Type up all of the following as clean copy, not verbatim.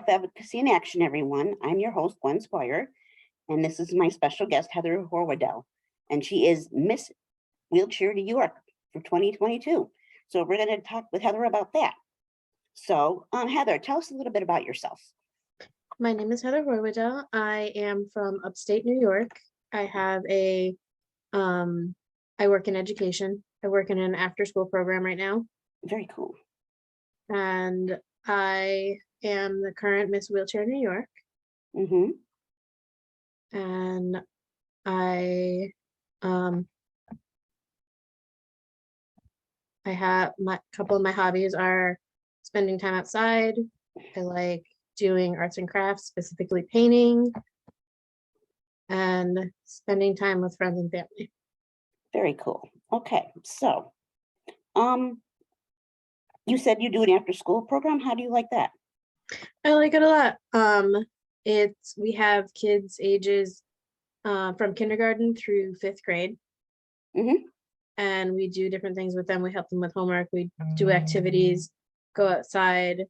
Self-Advocacy in Action, everyone. I'm your host, Gwen Squire, and this is my special guest, Heather Horwedel, and she is Miss Wheelchair New York for 2022. So we're going to talk with Heather about that. So Heather, tell us a little bit about yourself. My name is Heather Horwedel. I am from upstate New York. I have I work in education. I work in an after-school program right now. Very cool. And I am the current Miss Wheelchair New York. Mm-hmm. And I have a couple of my hobbies are spending time outside. I like doing arts and crafts, specifically painting, and spending time with friends and family. Very cool. Okay, so you said you do an after-school program. How do you like that? I like it a lot. We have kids ages from kindergarten through 5th grade. Mm-hmm. And we do different things with them. We help them with homework. We do activities, go outside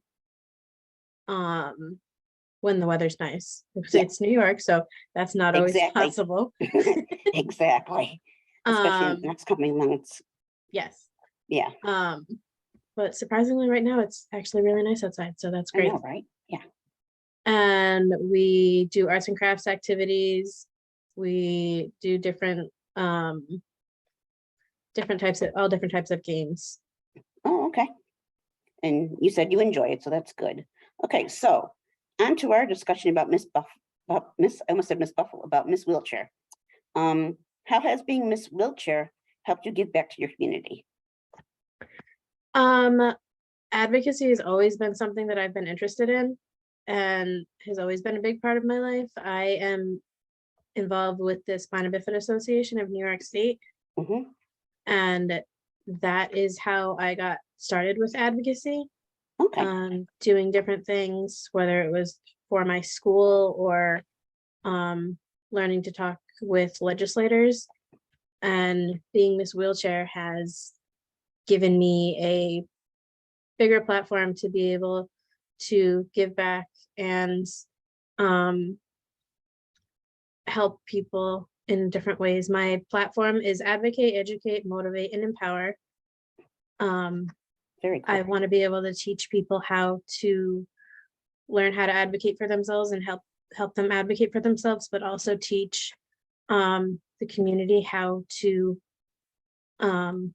when the weather's nice. Yeah. It's New York, so that's not always possible. Exactly. Especially in the next coming months. Yes. Yeah. But surprisingly right now it's actually really nice outside, so that's great. I know, right? Yeah. And we do arts and crafts activities. We do different types of games. Oh, okay. And you said you enjoy it, so that's good. Okay, so on to our discussion about Miss Wheelchair. How has being Miss Wheelchair helped you give back to your community? Advocacy has always been something that I've been interested in and has always been a big part of my life. I am involved with the Spina Bifida Association of New York State. Mm-hmm. And that is how I got started with advocacy. Okay. Doing different things, whether it was for my school or learning to talk with legislators. And being Miss Wheelchair has given me a bigger platform to be able to give back and help people in different ways. My platform is advocate, educate, motivate, and empower. Very cool. I want to be able to teach people how to learn how to advocate for themselves and help them advocate for themselves, but also teach the community how to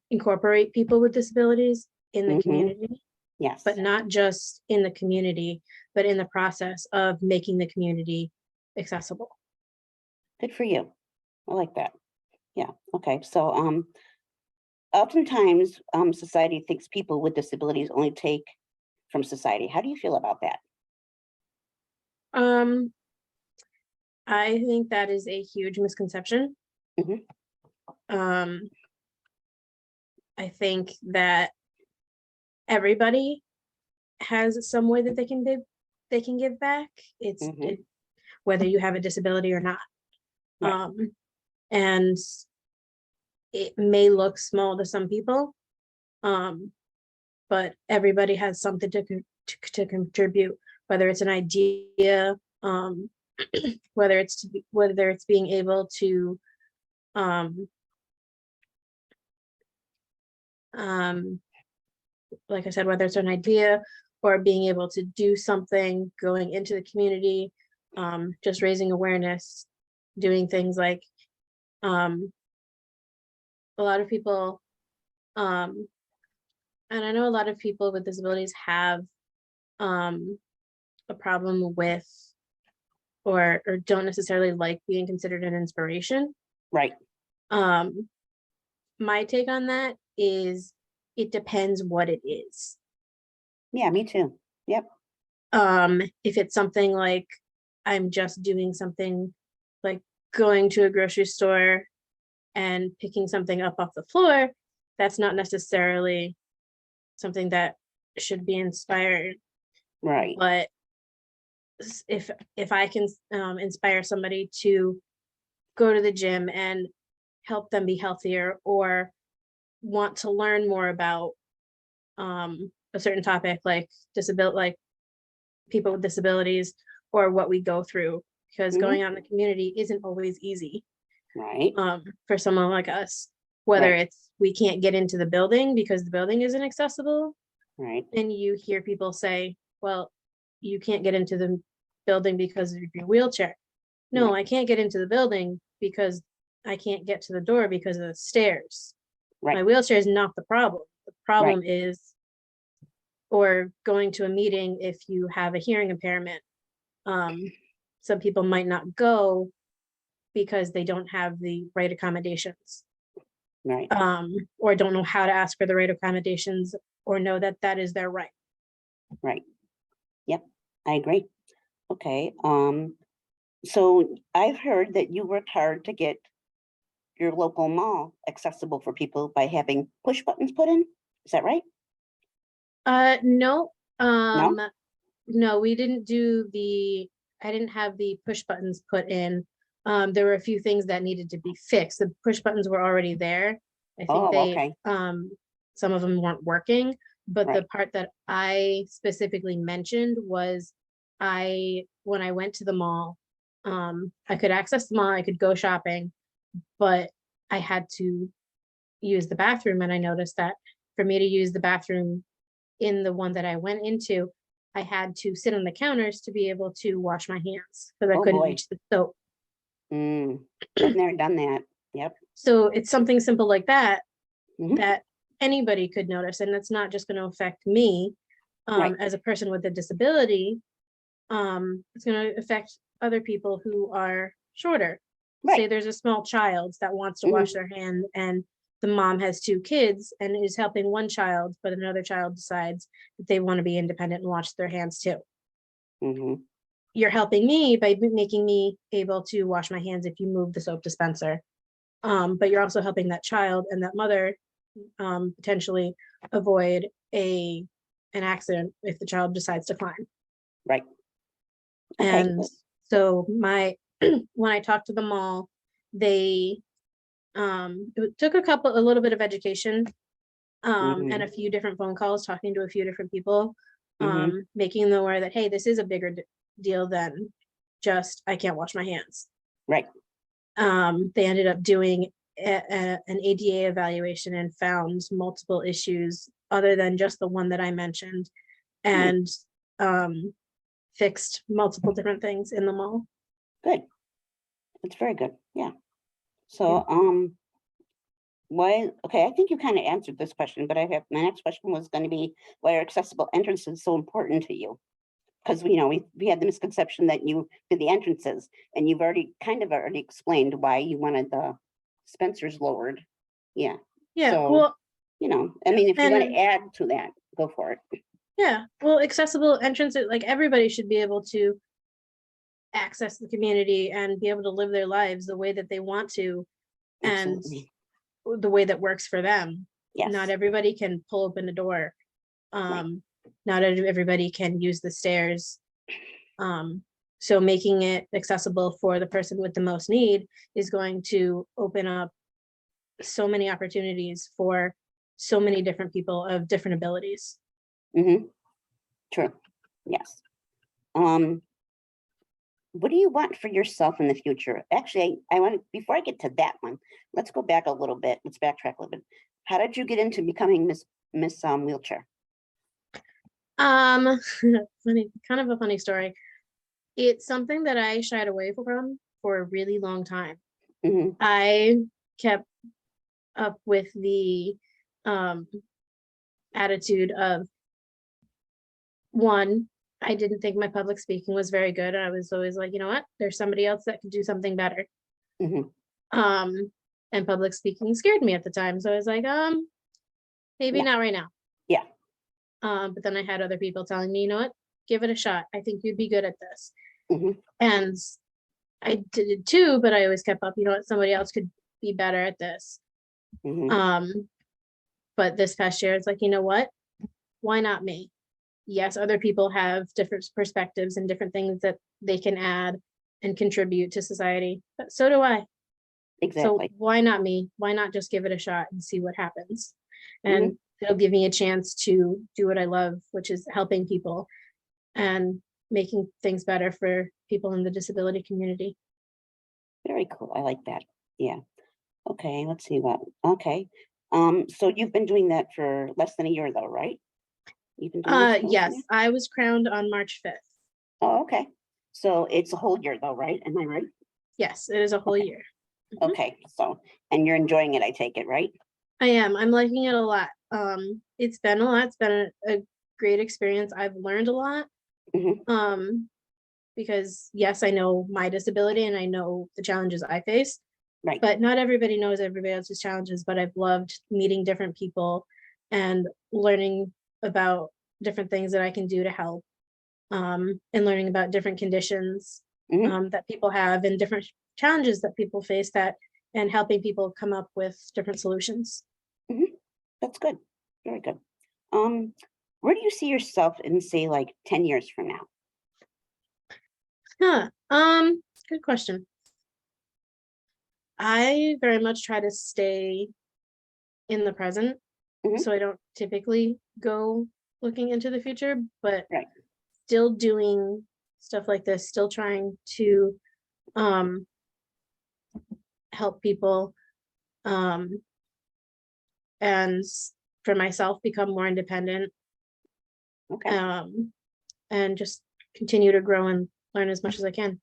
incorporate people with disabilities in the community. Yes. But not just in the community, but in the process of making the community accessible. Good for you. I like that. Yeah. Okay. So oftentimes society thinks people with disabilities only take from society. How do you feel about that? I think that is a huge misconception. Mm-hmm. I think that everybody has some way that they can give back. It's whether you have a disability or not. Right. And it may look small to some people, but everybody has something to contribute, whether it's an idea, whether it's being able to like I said, whether it's an idea or being able to do something, going into the community, just raising awareness, doing things like a lot of people, and I know a lot of people with disabilities have a problem with or don't necessarily like being considered an inspiration. Right. My take on that is it depends what it is. Yeah, me too. Yep. If it's something like I'm just doing something like going to a grocery store and picking something up off the floor, that's not necessarily something that should be inspired. Right. But if I can inspire somebody to go to the gym and help them be healthier or want to learn more about a certain topic like disability, like people with disabilities or what we go through, because going out in the community isn't always easy. Right. For someone like us, whether Right. it's we can't get into the building because the building isn't accessible, Right. and you hear people say, well, you can't get into the building because of your wheelchair. No, Right. I can't get into the building because I can't get to the door because of the stairs. My Right. wheelchair is not the problem. The problem Right. is, or going to a meeting if you have a hearing impairment. Some people might not go because they don't have the right accommodations, Right. or don't know how to ask for the right accommodations, or know that that is their right. Right. Yep, I agree. Okay. So I've heard that you worked hard to get your local mall accessible for people by having push buttons put in. Is that right? No, No? no, we didn't do the, I didn't have the push buttons put in. There were a few things that needed to be fixed. The push buttons were already there. I think Oh, they, okay. some of them weren't working, but the Right. part that I specifically mentioned was when I went to the mall, I could access the mall, I could go shopping, but I had to use the bathroom. And I noticed that for me to use the bathroom in the one that I went into, I had to sit on the counters to be able to wash my hands because I Oh, couldn't boy. reach the soap. I've never done that. Yep. So it's something simple like that Mhm. that anybody could notice, and it's not just going to affect me Right. as a person with a disability. It's going to affect other people who are shorter. Say Right. there's a small child that wants to Mhm. wash their hand, and the mom has two kids and is helping one child, but another child decides that they want to be independent and wash their hands too. Mhm. You're helping me by making me able to wash my hands if you move the soap dispenser. But you're also helping that child and that mother potentially avoid an accident if the child decides to climb. Right. Okay. And so my when I talked to the mall, they it took a little bit of education, and a Mhm. few different phone calls, talking to a few different people, Mhm. making them aware that, hey, this is a bigger deal than just I can't wash my hands. Right. They ended up doing an ADA evaluation and found multiple issues other than just the one that I mentioned, Hmm. and fixed multiple different things in the mall. Good. That's very good. Yeah. Yeah. So, why? Okay, I think you kind of answered this question, but I have my next question was going to be why are accessible entrances so important to you? Because we had the misconception that you did the entrances, and you've already explained why you wanted the Spencers lowered. Yeah. Yeah. So, Well, I mean, if you want to and add to that, go for it. yeah, well, accessible entrances, like everybody should be able to access the community and be able to live their lives the way that they want to, and Absolutely. the way that works for them. Not Yes. everybody can pull open a door. Right. Not everybody can use the stairs. So making it accessible for the person with the most need is going to open up so many opportunities for so many different people of different abilities. Mm-hmm. True. Yes. Um, what do you want for yourself in the future? Actually, I want to, before I get to that one, let's go back a little bit. Let's backtrack a little bit. How did you get into becoming Miss Wheelchair? Funny, kind of a funny story. It's something that I shied away from for a really long time. Mm-hmm. I kept up with the um, attitude of, one, I didn't think my public speaking was very good. I was always like, you know what, there's somebody else that could do something better. Mm-hmm. And public speaking scared me at the time. So I was like, maybe Yeah. not right now. Yeah. But then I had other people telling me, you know what, give it a shot. I think you'd be good at this. Mm-hmm. And I did it too, but I always kept up, you know what, somebody else could be better at this. Mm-hmm. But this past year, it's like, you know what, why not me? Yes, other people have different perspectives and different things that they can add and contribute to society, but so do I. So Exactly. why not me? Why not just give it a shot and see what happens? Mm-hmm. And it'll give me a chance to do what I love, which is helping people. And making things better for people in the disability community. Very cool. I like that. Yeah. Okay, let's see what. Okay. So you've been doing that for less than a year though, right? You've been doing this for less than a Yes, year? I was crowned on March 5th. Oh, okay. So it's a whole year though, right? Am I right? Yes, it is a whole Okay. year. Mhm. Okay. So, and you're enjoying it, I take it, right? I am. I'm liking it a lot. It's been a lot. It's been a great experience. I've learned a lot. Hmm. Because yes, I know my disability and I know the challenges I face, Right. but not everybody knows everybody else's challenges. But I've loved meeting different people and learning about different things that I can do to help, and learning about different conditions Hmm. that people have and different challenges that people face that and helping people come up with different solutions. Hmm. That's good. Very good. Um, where do you see yourself in, say, like 10 years from now? Huh. Good question. I very much try to stay in the present, Hmm. so I don't typically go looking into the future, but Right. still doing stuff like this, still trying to um help people, um and for myself become more independent, Okay. um and just continue to grow and learn as much as I can.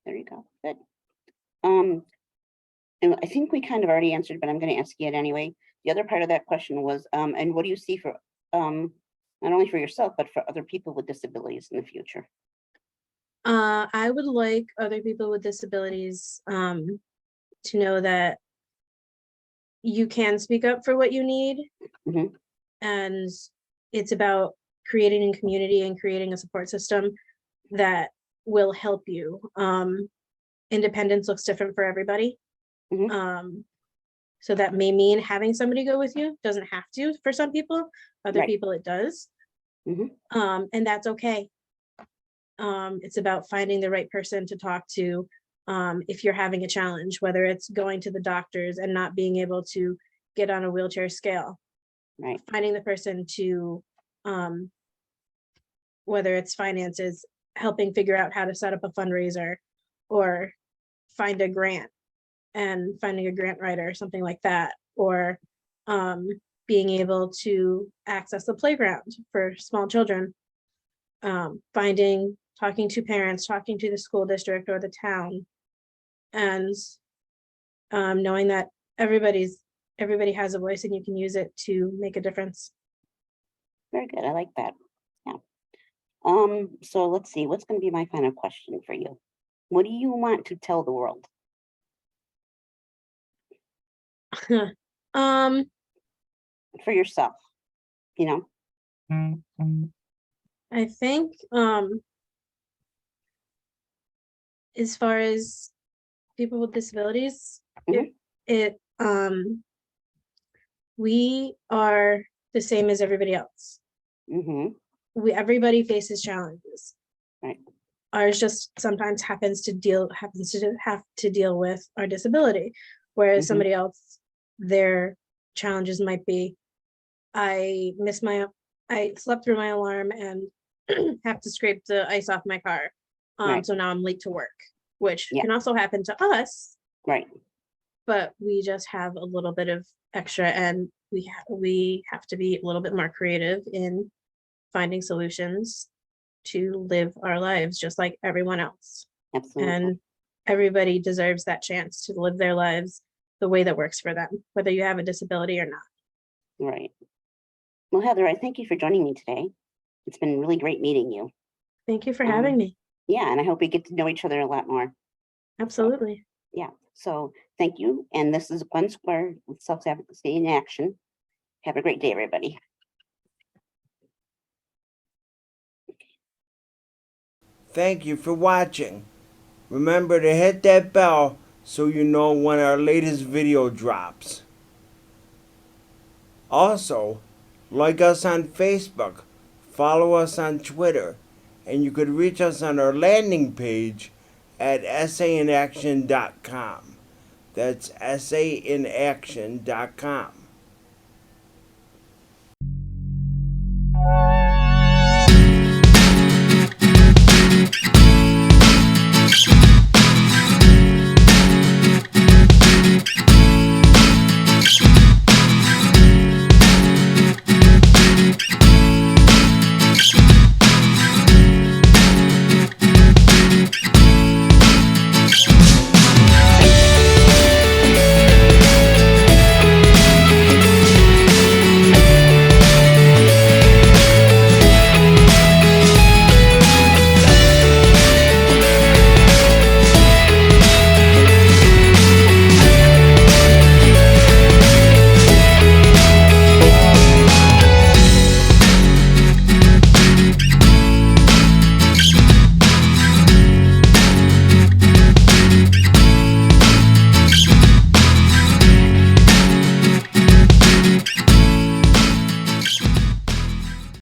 There you go. Good. Um, and I think we kind of already answered, but I'm going to ask you it anyway. The other part of that question was, and what do you see for, not only for yourself, but for other people with disabilities in the future? I would like other people with disabilities to know that you can speak up for what you need, Hmm. and it's about creating a community and creating a support system that will help you. Independence looks different for everybody. Hmm. Um, so that may mean having somebody go with you, doesn't have to for some people, other Right. people it does. Hmm. And that's okay. It's about finding the right person to talk to if you're having a challenge, whether it's going to the doctors and not being able to get on a wheelchair scale, Right. finding the person to, um, whether it's finances, helping figure out how to set up a fundraiser or find a grant and finding a grant writer or something like that, or um, being able to access the playground for small children, talking to parents, talking to the school district or the town, and knowing that everybody has a voice and you can use it to make a difference. Very good. I like that. Yeah. So let's see, what's going to be my final question for you? What do you want to tell the world um, for yourself? You know? I think as far as people with disabilities, Hmm. it we are the same as everybody else. Hmm. Everybody faces challenges. Right. Ours just sometimes happens to have to deal with our disability, whereas Hmm. somebody else, their challenges might be, I missed my I slept through my alarm and have to scrape the ice off my car. Right. So now I'm late to work, which Yeah. can also happen to us, Right. but we just have a little bit of extra, and we have to be a little bit more creative in finding solutions to live our lives just like everyone else. Absolutely. And everybody deserves that chance to live their lives the way that works for them, whether you have a disability or not. Right. Well, Heather, I thank you for joining me today. It's been really great meeting you. Thank you for having Um, me. yeah, and I hope we get to know each other a lot more. So, Absolutely. yeah. So, thank you. And this is Gwen Squire with Self-Advocacy in Action. Have a great day, everybody. Thank you for watching. Remember to hit that bell so you know when our latest video drops. Also, like us on Facebook, follow us on Twitter, and you could reach us on our landing page at sainaction.com. That's sainaction.com.